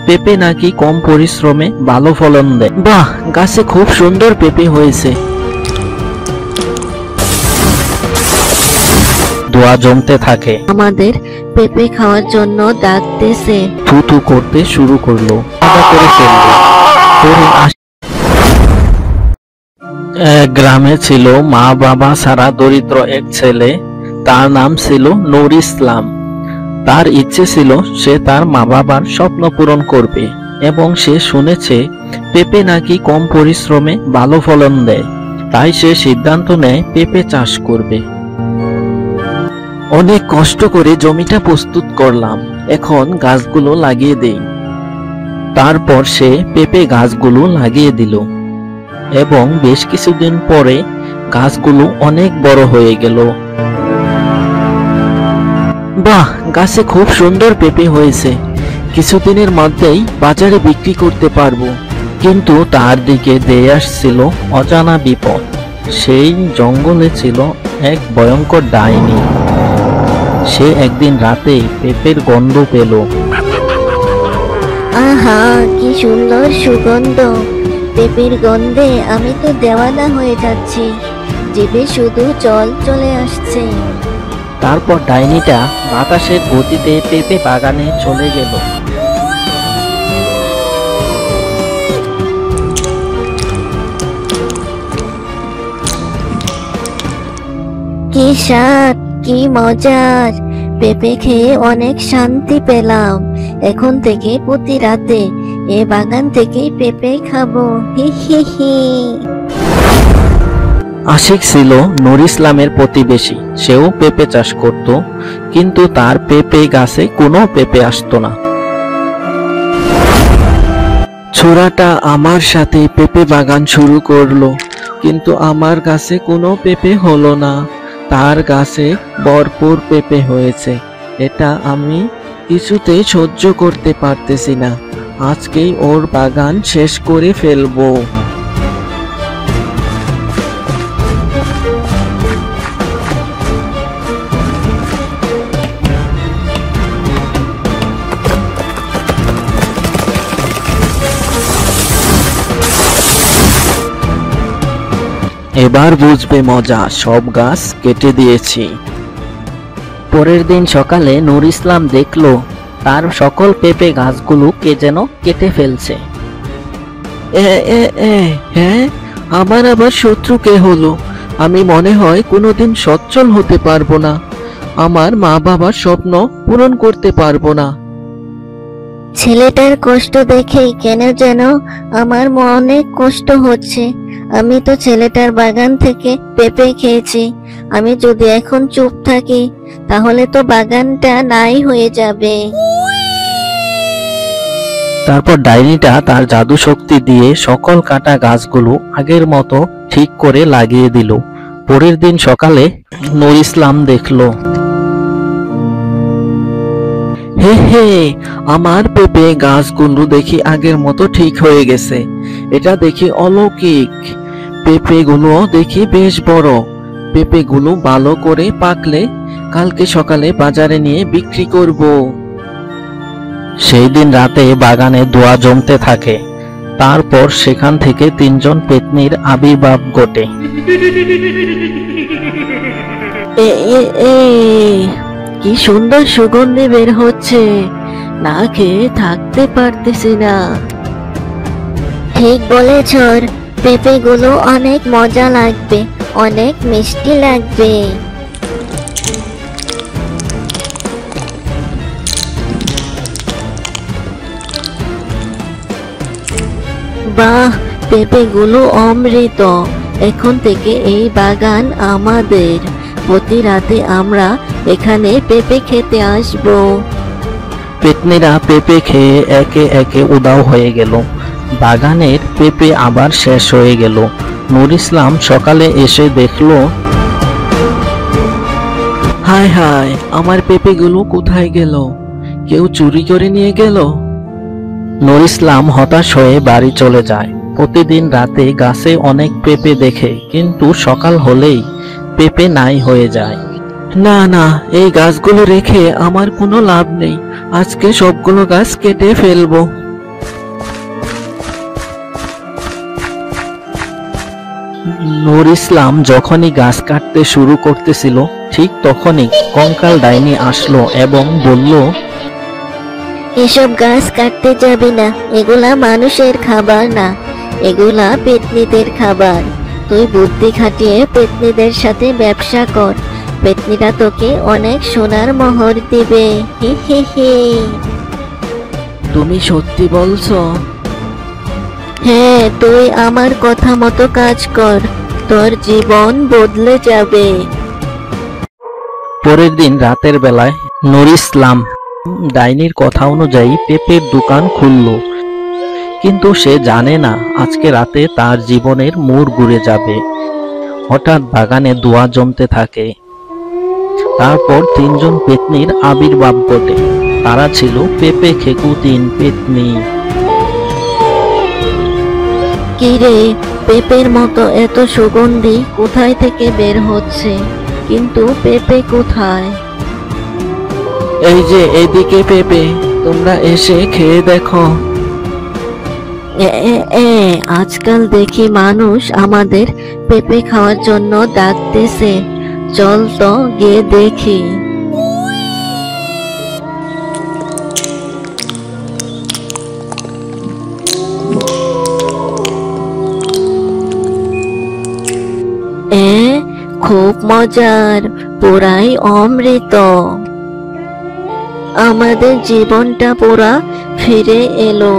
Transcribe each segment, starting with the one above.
পেঁপে নাকি কম পরিশ্রমে ভালো ফলন দেয়। বাহ, গাছে খুব সুন্দর পেঁপে হয়েছে। দোয়া জমতে থাকে। আমাদের পেঁপে খাওয়ার জন্য ডাকতেছে। থুথু করতে শুরু করলো, আদা করে ফেললো। এক গ্রামে ছিল মা বাবা ছাড়া দরিদ্র এক ছেলে। তার নাম ছিল নূর ইসলাম। তার ইচ্ছে ছিল সে তার মা বাবার স্বপ্ন পূরণ করবে এবং সে শুনেছে পেঁপে নাকি কম পরিশ্রমে ভালো ফলন দেয়। তাই সে সিদ্ধান্ত নেয় পেঁপে চাষ করবে। অনেক কষ্ট করে জমিটা প্রস্তুত করলাম, এখন গাছগুলো লাগিয়ে দেই। তারপর সে পেঁপে গাছগুলো লাগিয়ে দিল এবং বেশ কিছুদিন পরে গাছগুলো অনেক বড় হয়ে গেল। বাহ, গাছে খুব সুন্দর পেঁপে হয়েছে। কিছুদিনের মধ্যেই বাজারে বিক্রি করতে পারবো। কিন্তু তার দিকে ধেয়ে আসছিল অজানা বিপদ। সেই জঙ্গলে ছিল এক ভয়ঙ্কর ডাইনি। সে একদিন রাতে পেঁপের গন্ধ পেল। আহা, কি সুন্দর সুগন্ধ! পেঁপের গন্ধে আমি তো দেওয়ানা হয়ে যাচ্ছি, জিভে শুধু জল চলে আসছে। তারপর ডাইনিটা বাতাসের গতিতে পেঁপে বাগানে চলে গেল। কি স্বাদ, কি মজার! পেঁপে খেয়ে অনেক শান্তি পেলাম। এখন থেকে প্রতি রাতে এ বাগান থেকেই পেঁপে খাবো। হি হি হি। আশিক ছিল নূর ইসলামের প্রতিবেশী। সেও পেঁপে চাষ করত, কিন্তু তার পেঁপে গাছে কোনো পেঁপে আসতো না। ছোড়াটা আমার সাথে পেঁপে বাগান শুরু করলো, কিন্তু আমার গাছে কোনো পেঁপে হলো না। তার গাছে ভরপুর পেঁপে হয়েছে। এটা আমি কিছুতেই সহ্য করতে পারতেছি না। আজকেই ওর বাগান শেষ করে ফেলবো। এবার বুঝবে মজা, সব গাছ কেটে দিয়েছি। পরের দিন সকালে নূর ইসলাম দেখলো তার সকল পেঁপে গাছগুলো কে যেন কেটে ফেলছে। হ্যাঁ, আমার আবার শত্রু কে হলো? আমি মনে হয় কোনোদিন সচ্ছল হতে পারবো না। আমার মা বাবার স্বপ্ন পূরণ করতে পারবো না। ছেলেটার কষ্ট দেখেই কেন যেন আমার অনেক কষ্ট হচ্ছে। আমি তো ছেলেটার বাগান থেকে পেঁপে খেয়েছি। আমি যদি এখন চুপ থাকি তাহলে তো বাগানটা নাই হয়ে যাবে। তারপর ডাইনিটা তার জাদু শক্তি দিয়ে সকল কাটা গাছগুলো আগের মতো ঠিক করে লাগিয়ে দিল। পরের দিন সকালে নূর ইসলাম দেখলো, হে হে, আমার পেঁপে গাছগুলো দেখি আগের মতো ঠিক হয়ে গেছে। এটা দেখি অলৌকিক। পেঁপেগুলো দেখি বেশ বড়। পেঁপেগুলো ভালো করে পাকলে কালকে সকালে বাজারে নিয়ে বিক্রি করব। সেই দিন রাতে বাগানে দোয়া জমতে থাকে। তারপর সেখান থেকে তিনজন পেত্নীর আবির্ভাব ঘটে। কি সুন্দর সুগন্ধি বের হচ্ছে, না খেয়ে থাকতে পারতেছি না। ঠিক বলেছ, পেঁপেগুলো অনেক মজা লাগবে, অনেক মিষ্টি লাগবে। বাহ, পেঁপেগুলো অমৃত। এখন থেকে এই বাগান আমাদের। প্রতি রাতে আমরা এখানে পেঁপে খেতে আসবো। পেত্নীরা পেঁপে খেয়ে একে একে উধাও হয়ে গেল। বাগানের পেঁপে আবার শেষ হয়ে গেল। নূর ইসলাম সকালে এসে দেখলো, হায় হায়, আমার পেঁপেগুলো কোথায় গেল? কেউ চুরি করে নিয়ে গেল? নূর ইসলাম হতাশ হয়ে বাড়ি চলে যায়। প্রতিদিন রাতে গাছে অনেক পেঁপে দেখে, কিন্তু সকাল হলেই পেঁপে নাই হয়ে যায়। না না, এই গাছগুলো রেখে আমার কোনো লাভ নেই। আজকে সবগুলো গাছ কেটে ফেলবো। নূর ইসলাম যখনই গাছ কাটতে শুরু করতেছিল ঠিক তখনই কঙ্কাল ডাইনি আসলো এবং বলল, এসব গাছ কাটতে যাবি না, এগুলা মানুষের খাবার না, এগুলা পেত্নীদের খাবার। তুই বুদ্ধি খাটিয়ে পেত্নীদের সাথে ব্যবসা কর, পেত্নীরা তোকে অনেক সোনার মোহর দিবে। হি হি হি। তুমি সত্যি বলছো? হ্যাঁ, তুই আমার কথা মতো কাজ কর, তোর জীবন বদলে যাবে। পরের দিন রাতের বেলায় নূর ইসলাম ডাইনির কথা অনুযায়ী পেঁপের দোকান খুলল, কিন্তু সে জানে না আজকে রাতে তার জীবনের মোড় ঘুরে যাবে। হঠাৎ বাগানে ধোঁয়া জমতে থাকে। তারপর তিনজন পেত্নীর আবির্ভাব ঘটে। তারা ছিল পেঁপে খেকু তিন পেত্নী। কি রে, পেঁপের মতো এত সুগন্ধি কোথায় থেকে বের হচ্ছে, কিন্তু পেঁপে কোথায়? এই যে এদিকে পেঁপে, তোমরা এসে খেয়ে দেখো। এ এ এ, আজকাল দেখি মানুষ আমাদের পেঁপে খাওয়ার জন্য ডাকতেছে, চল তো গিয়ে দেখি। এ, খুব মজার, পুরাই অমৃত। আমাদের জীবনটা পুরা ফিরে এলো।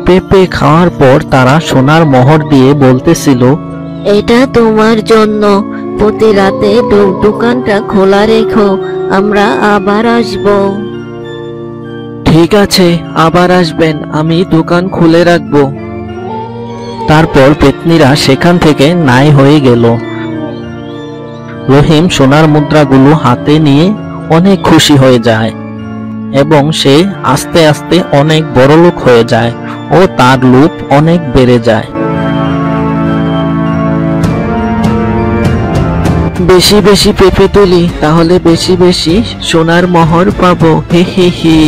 পেঁপে খাওয়ার পর তারা সোনার মোহর দিয়ে বলতেছিল, এটা তোমার জন্য, প্রতি রাতে দোকানটা খোলা রেখো, আমরা আবার আসবো। ঠিক আছে, আবার আসবেন, আমি দোকান খুলে রাখবো। তারপর পেত্নীরা সেখান থেকে নাই হয়ে গেল। রহিম সোনার মুদ্রাগুলো হাতে নিয়ে অনেক খুশি হয়ে যায় এবং সে আস্তে আস্তে অনেক বড়লোক হয়ে যায় ও তার লোভ অনেক বেড়ে যায়। বেশি বেশি পেঁপে তুলি, তাহলে বেশি বেশি সোনার মোহর পাবো, হে হে হে।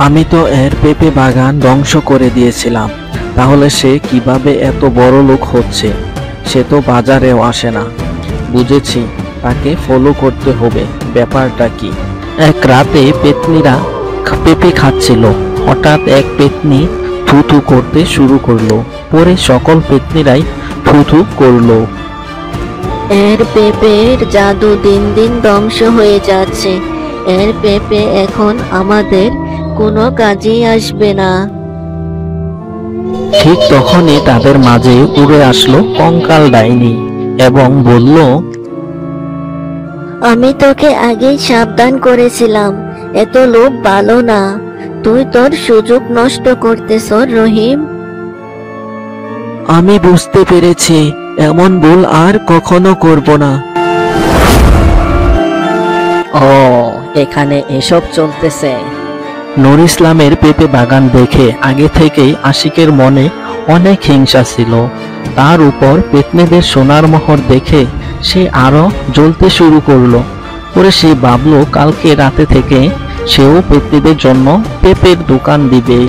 আমি তো এর পেঁপে বাগান ধ্বংস করে দিয়েছিলাম, তাহলে সে কিভাবে এত বড় লোক হচ্ছে? সে তো বাজারেও আসে না। বুঝেছি, তাকে ফলো করতে হবে। ব্যাপারটা কি? এক রাতে পেত্নীরা পেঁপে খাচ্ছিল। হঠাৎ এক পেত্নী থুথু করতে শুরু করলো। পরে সকল পেত্নীরাই থুথু করলো। এর পেঁপের জাদু দিন দিন ধ্বংস হয়ে যাচ্ছে, এর পেঁপে এখন আমাদের কোনো কাজেই আসবে না। ঠিক তখনই তাদের মাঝে উড়ে আসলো কঙ্কাল ডাইনি এবং বলল, আমি তোকে আগেই সাবধান করেছিলাম, এত লোভ ভালো না, তুই তোর সুযোগ নষ্ট করতেছ রহিম। আমি বুঝতে পেরেছি, এমন ভুল আর কখনো করব না। ও, এখানে এসব চলতেছে। নূর ইসলামের পেঁপে বাগান দেখে আগে থেকেই আশিকের মনে অনেক হিংসা ছিল। তার উপর পেত্নীদের সোনার মোহর দেখে সে আরো জ্বলতে শুরু করলো। পরে সে ভাবলো কালকে রাতে থেকে সেও পেত্নীদের জন্য পেঁপের দোকান দিবে।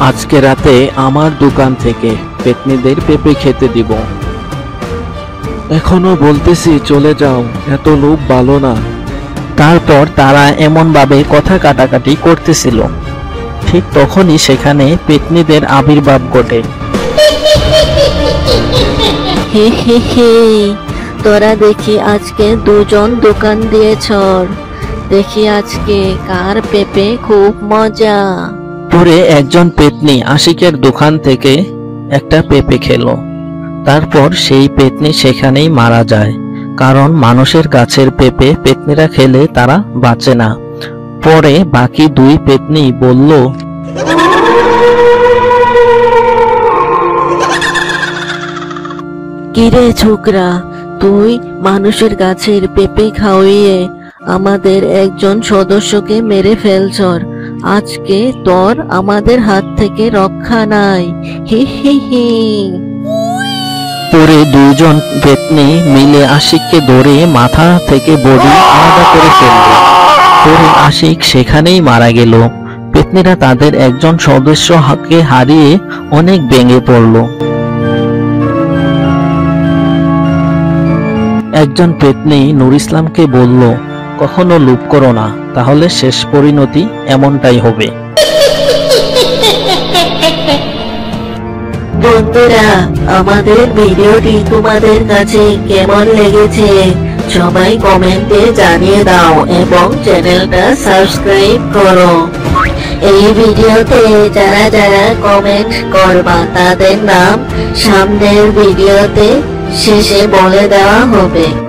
আজকে রাতে আমার দোকান থেকে পেত্নীদের পেঁপে খেতে দিব। এখনো বলতেছি চলে যাও, এত লোভ ভালো না। তারপর তারা এমন ভাবে কথা কাটাকাটি করতেছিল। ঠিক তখনই সেখানে পেত্নীদের আবির্ভাব ঘটে। হে হে হে, তোরা দেখি আজকে দুজন দোকান দিয়েছ, দেখি আজকে কার পেঁপে খুব মজা। পরে একজন পেত্নী আশিকের দোকান থেকে একটা পেঁপে খেলো। তারপর সেই পেত্নী সেখানেই মারা যায়, কারণ মানুষের গাছের পেঁপে পেত্নীরা খেলে তারা বাঁচে না। পরে বাকি দুই পেত্নী বলল, কিরে ছোকরা, তুই মানুষের গাছের পেঁপে খাওয়িয়ে আমাদের একজন সদস্যকে মেরে ফেলছর, আজকে তোর আমাদের হাত থেকে রক্ষা নাই। হি হি হি। পরে দুইজন পেত্নী মিলে আশিককে ধরে মাথা থেকে বডি আলাদা করে ফেলল। পরে আশিক সেখানেই মারা গেল। পেত্নীরা তাদের একজন সদস্যকে হারিয়ে অনেক ভেঙে পড়ল। একজন পেত্নী নূর ইসলামকে বলল, কখনো লোভ করো না, তাহলে শেষ পরিণতি এমনটাই হবে। বন্ধুরা, আমাদের ভিডিওটি তোমাদের কাছে কেমন লেগেছে সবাই কমেন্টে জানিয়ে দাও এবং চ্যানেলটা সাবস্ক্রাইব করো। এই ভিডিওতে যারা যারা কমেন্ট করবা তাদের নাম সামনের ভিডিওতে শেষে বলে দেওয়া হবে।